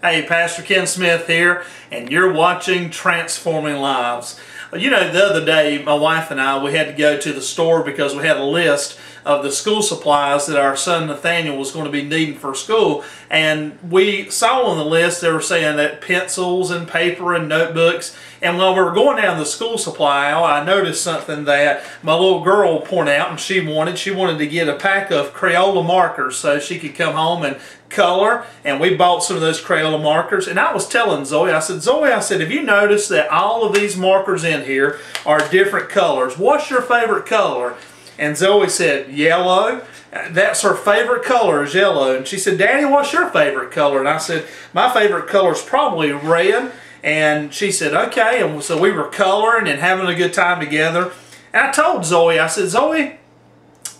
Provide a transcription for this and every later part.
Hey, Pastor Ken Smith here, and you're watching Transforming Lives. You know, the other day, my wife and I, we had to go to the store because we had a list of the school supplies that our son Nathaniel was going to be needing for school. And we saw on the list they were saying that pencils and paper and notebooks. And while we were going down the school supply aisle, I noticed something that my little girl pointed out and she wanted. She wanted to get a pack of Crayola markers so she could come home and color, and we bought some of those Crayola markers. And I was telling Zoe, I said, have you noticed that all of these markers in here are different colors? What's your favorite color? And Zoe said, yellow. That's her favorite color, is yellow. And she said, Daddy, what's your favorite color? And I said, my favorite color is probably red. And she said, okay. And so we were coloring and having a good time together. And I told Zoe, I said, Zoe,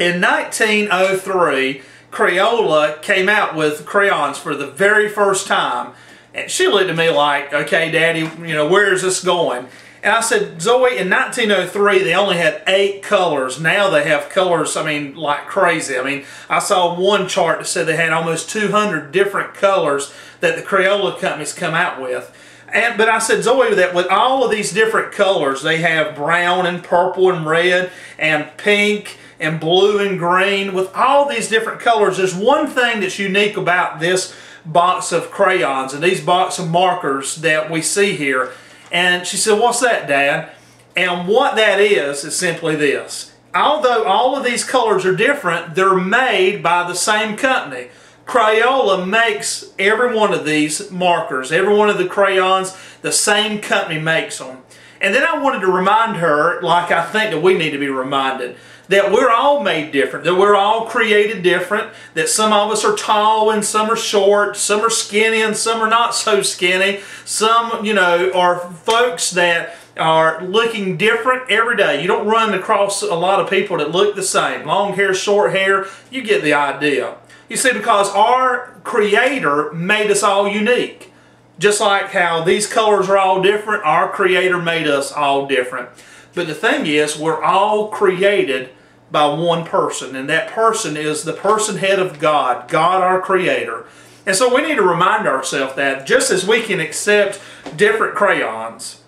in 1903, Crayola came out with crayons for the very first time. And she looked at me like, okay, Daddy, you know, where is this going? And I said, Zoe, in 1903, they only had 8 colors. Now they have colors, I mean, like crazy. I mean, I saw one chart that said they had almost 200 different colors that the Crayola companies come out with. But I said, Zoe, that with all of these different colors, they have brown and purple and red and pink and blue and green. With all these different colors, there's one thing that's unique about this box of crayons and these box of markers that we see here. And she said, what's that, Dad? And what that is simply this. Although all of these colors are different, they're made by the same company. Crayola makes every one of these markers, every one of the crayons, the same company makes them. And then I wanted to remind her, like I think that we need to be reminded, that we're all made different, that we're all created different, that some of us are tall and some are short, some are skinny and some are not so skinny. Some, you know, are folks that are looking different every day. You don't run across a lot of people that look the same. Long hair, short hair, you get the idea. You see, because our Creator made us all unique. Just like how these colors are all different, our Creator made us all different. But the thing is, we're all created by one person, and that person is the person head of God, God our Creator. And so we need to remind ourselves that just as we can accept different crayons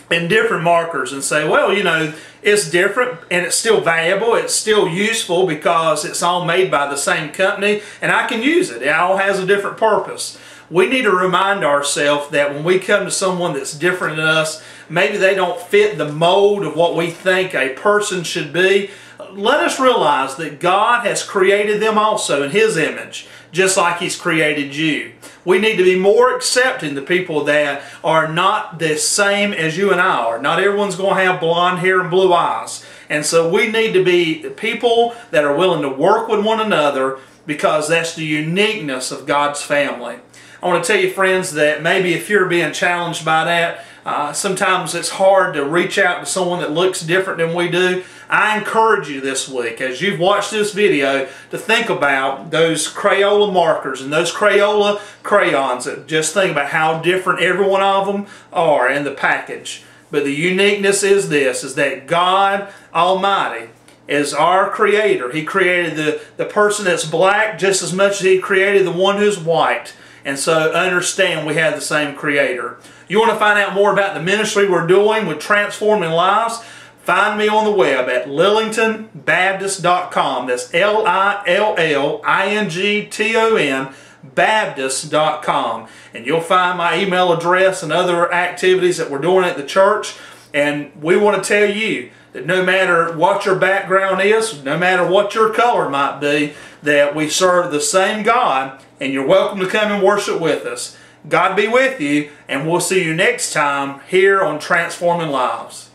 and different markers and say, well, you know, it's different and it's still valuable, it's still useful because it's all made by the same company and I can use it. It all has a different purpose. We need to remind ourselves that when we come to someone that's different than us, maybe they don't fit the mold of what we think a person should be, let us realize that God has created them also in His image, just like He's created you. We need to be more accepting to people that are not the same as you and I are. Not everyone's going to have blonde hair and blue eyes. And so we need to be people that are willing to work with one another because that's the uniqueness of God's family. I want to tell you, friends, that maybe if you're being challenged by that, sometimes it's hard to reach out to someone that looks different than we do. I encourage you this week, as you've watched this video, to think about those Crayola markers and those Crayola crayons. Just think about how different every one of them are in the package. But the uniqueness is this, is that God Almighty is our Creator. He created the person that's black just as much as He created the one who's white. And so understand we have the same Creator. You want to find out more about the ministry we're doing with Transforming Lives? Find me on the web at lillingtonbaptist.com. That's Lillington Baptist.com. And you'll find my email address and other activities that we're doing at the church. And we want to tell you that no matter what your background is, no matter what your color might be, that we serve the same God, and you're welcome to come and worship with us. God be with you, and we'll see you next time here on Transforming Lives.